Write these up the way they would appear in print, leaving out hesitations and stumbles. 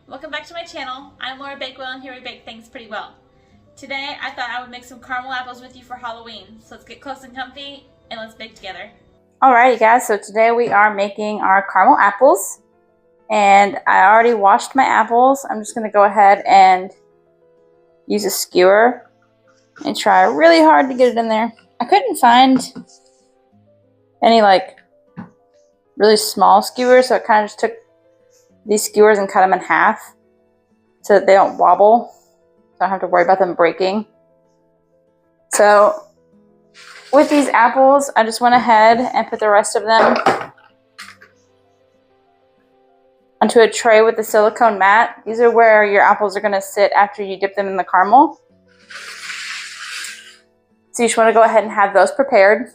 Welcome back to my channel. I'm Laura Bakewell and here we bake things pretty well. Today I thought I would make some caramel apples with you for Halloween. So let's get close and comfy and let's bake together. Alrighty guys, so today we are making our caramel apples. And I already washed my apples. I'm just going to go ahead and use a skewer and try really hard to get it in there. I couldn't find any really small skewers, so I kind of just took these skewers and cut them in half so that they don't wobble. So I don't have to worry about them breaking. So with these apples, I just went ahead and put the rest of them onto a tray with the silicone mat. These are where your apples are going to sit after you dip them in the caramel. So you just want to go ahead and have those prepared.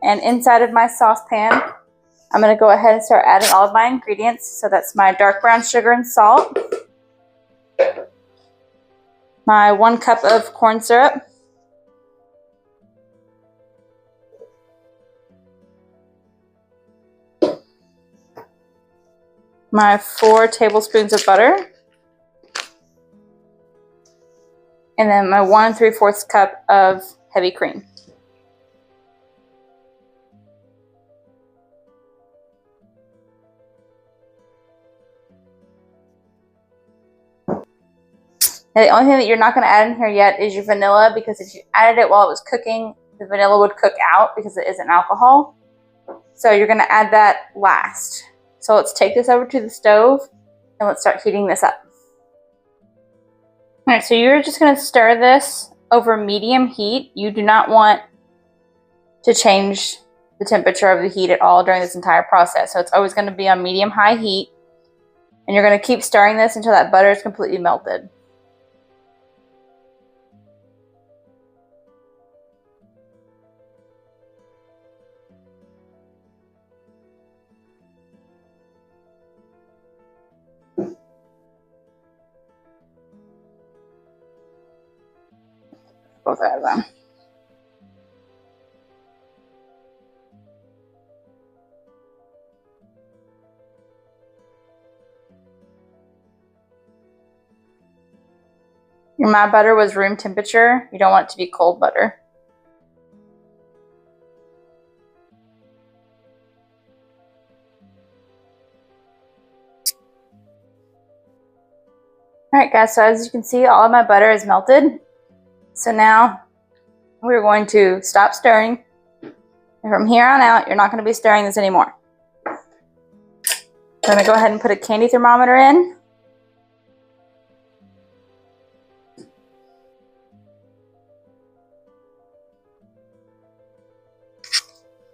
And inside of my saucepan, I'm going to go ahead and start adding all of my ingredients. So that's my dark brown sugar and salt, my 1 cup of corn syrup, my 4 tablespoons of butter, and then my 1 3/4 cup of heavy cream. Now, the only thing that you're not going to add in here yet is your vanilla, because if you added it while it was cooking, the vanilla would cook out because it isn't alcohol. So you're going to add that last. So let's take this over to the stove and let's start heating this up. Alright, so you're just going to stir this over medium heat. You do not want to change the temperature of the heat at all during this entire process. So it's always going to be on medium-high heat. And you're going to keep stirring this until that butter is completely melted. Both of them. Your my butter was room temperature. You don't want it to be cold butter. Alright guys, so as you can see, all of my butter is melted. So now we're going to stop stirring. And from here on out, you're not going to be stirring this anymore. I'm going to go ahead and put a candy thermometer in.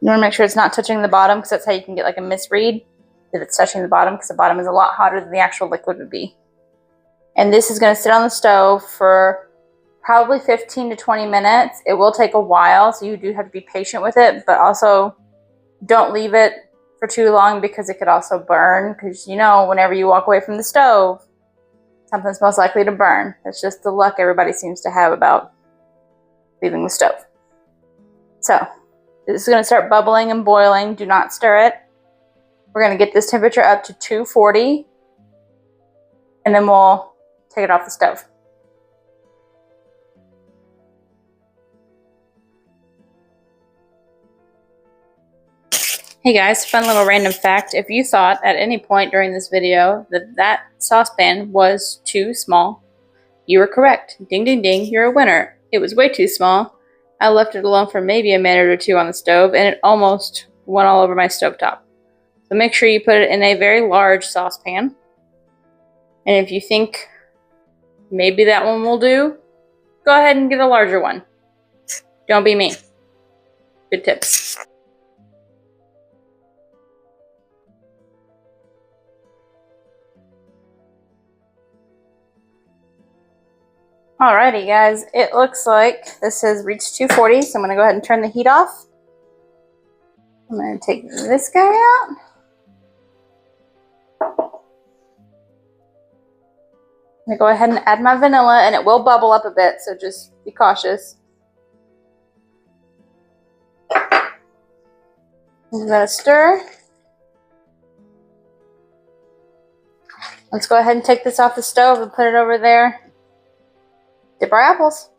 You want to make sure it's not touching the bottom, because that's how you can get like a misread that it's touching the bottom, because the bottom is a lot hotter than the actual liquid would be. And this is going to sit on the stove for probably 15 to 20 minutes. It will take a while, so you do have to be patient with it, but also don't leave it for too long because it could also burn, because you know, whenever you walk away from the stove, something's most likely to burn. That's just the luck everybody seems to have about leaving the stove. So this is going to start bubbling and boiling. Do not stir it. We're going to get this temperature up to 240, and then we'll take it off the stove. Hey guys, fun little random fact. If you thought at any point during this video that that saucepan was too small, you were correct. Ding ding ding, you're a winner. It was way too small. I left it alone for maybe a minute or two on the stove and it almost went all over my stovetop. So make sure you put it in a very large saucepan. And if you think maybe that one will do, go ahead and get a larger one. Don't be me. Good tips. Alrighty guys, it looks like this has reached 240, so I'm going to go ahead and turn the heat off. I'm going to take this guy out. I'm going to go ahead and add my vanilla, and it will bubble up a bit, so just be cautious. I'm going to stir. Let's go ahead and take this off the stove and put it over there. Dip our apples.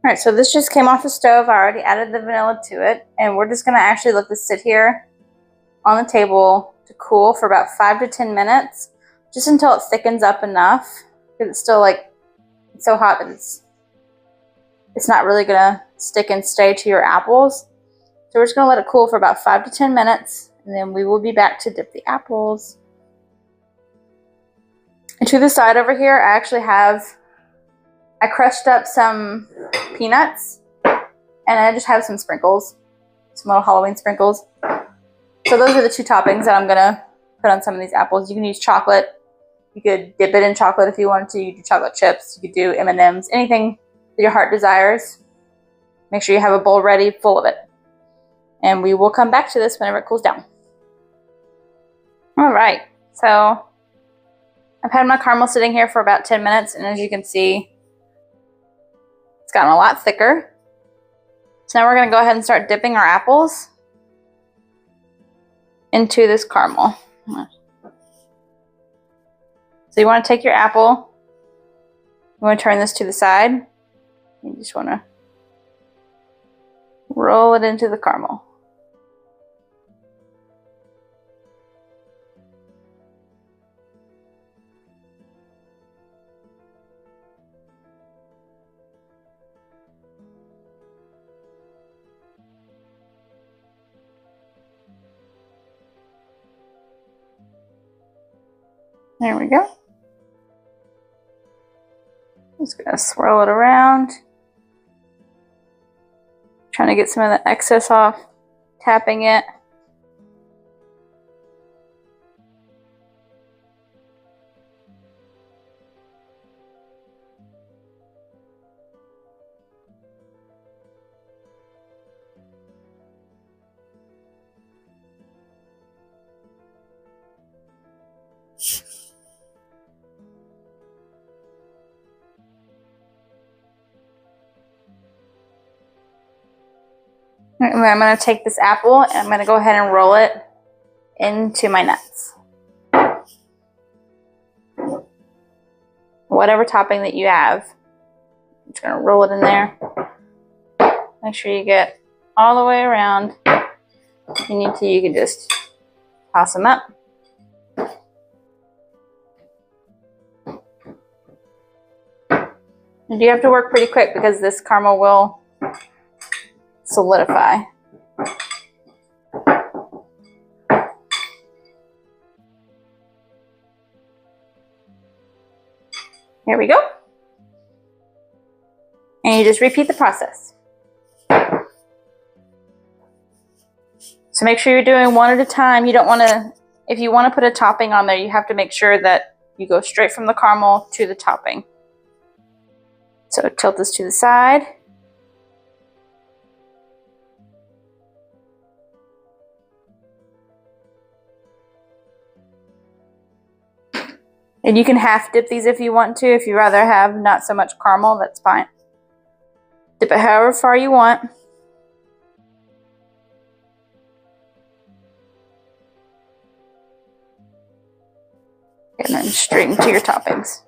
Alright, so this just came off the stove. I already added the vanilla to it. And we're just going to actually let this sit here on the table to cool for about 5 to 10 minutes. Just until it thickens up enough. Because it's still like, it's so hot that it's not really going to stick and stay to your apples. So we're just going to let it cool for about 5 to 10 minutes. And then we will be back to dip the apples. And to the side over here, I crushed up some peanuts. And I just have some sprinkles. Some little Halloween sprinkles. So those are the two toppings that I'm going to put on some of these apples. You can use chocolate. You could dip it in chocolate if you wanted to. You could do chocolate chips. You could do M&Ms. Anything that your heart desires. Make sure you have a bowl ready full of it. And we will come back to this whenever it cools down. Alright, so I've had my caramel sitting here for about 10 minutes, and as you can see, it's gotten a lot thicker. So now we're going to go ahead and start dipping our apples into this caramel. So you want to take your apple, you want to turn this to the side, you just want to roll it into the caramel. There we go. Just gonna swirl it around. Trying to get some of the excess off, tapping it. And then I'm going to take this apple and I'm going to go ahead and roll it into my nuts. Whatever topping that you have, I'm just going to roll it in there. Make sure you get all the way around. If you need to, you can just toss them up. And you have to work pretty quick because this caramel will solidify. Here we go. And you just repeat the process. So make sure you're doing one at a time. You don't want to, if you want to put a topping on there, you have to make sure that you go straight from the caramel to the topping. So tilt this to the side. And you can half dip these if you want to. If you rather have not so much caramel, that's fine. Dip it however far you want. And then straight into your toppings.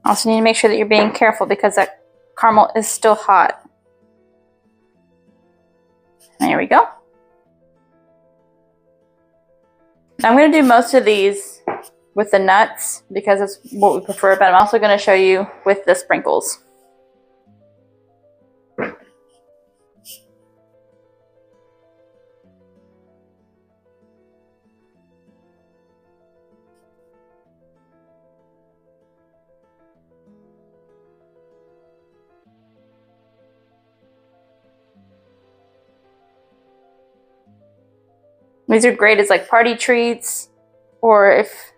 Also need to make sure that you're being careful because that caramel is still hot. There we go. I'm going to do most of these with the nuts because that's what we prefer, but I'm also going to show you with the sprinkles. These are great as like party treats, or if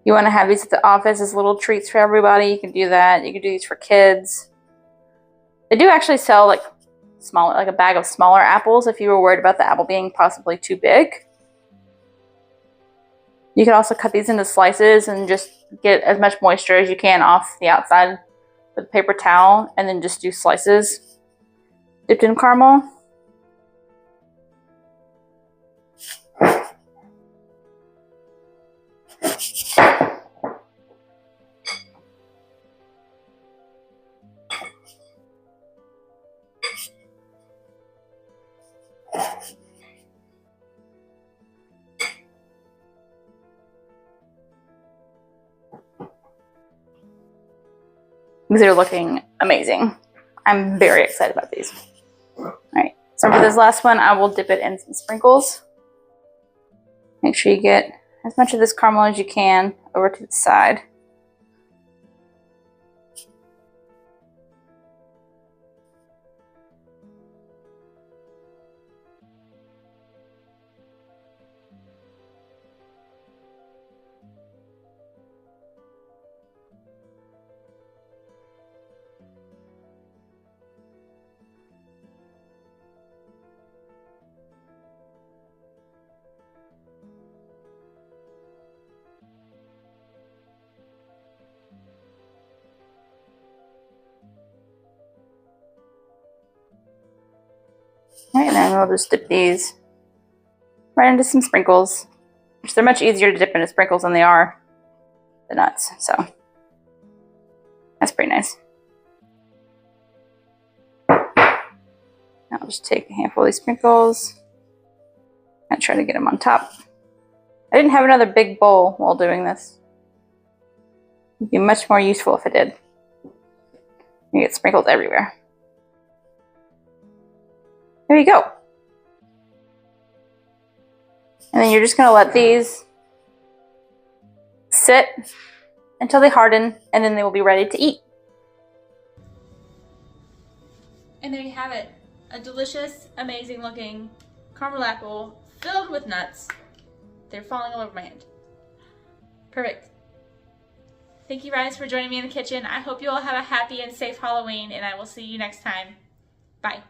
you want to have these at the office as little treats for everybody, you can do that. You can do these for kids. They do actually sell like smaller, like a bag of smaller apples if you were worried about the apple being possibly too big. You can also cut these into slices and just get as much moisture as you can off the outside with a paper towel, and then just do slices dipped in caramel. These are looking amazing. I'm very excited about these. All right, so for this last one, I will dip it in some sprinkles. Make sure you get as much of this caramel as you can over to the side. All right, and then we'll just dip these right into some sprinkles, which they're much easier to dip into sprinkles than they are the nuts, so that's pretty nice. Now I'll just take a handful of these sprinkles and try to get them on top. I didn't have another big bowl while doing this. It'd be much more useful if I did. You get sprinkles everywhere. There you go. And then you're just gonna let these sit until they harden, and then they will be ready to eat. And there you have it. A delicious, amazing looking caramel apple filled with nuts. They're falling all over my hand. Perfect. Thank you guys for joining me in the kitchen. I hope you all have a happy and safe Halloween, and I will see you next time. Bye.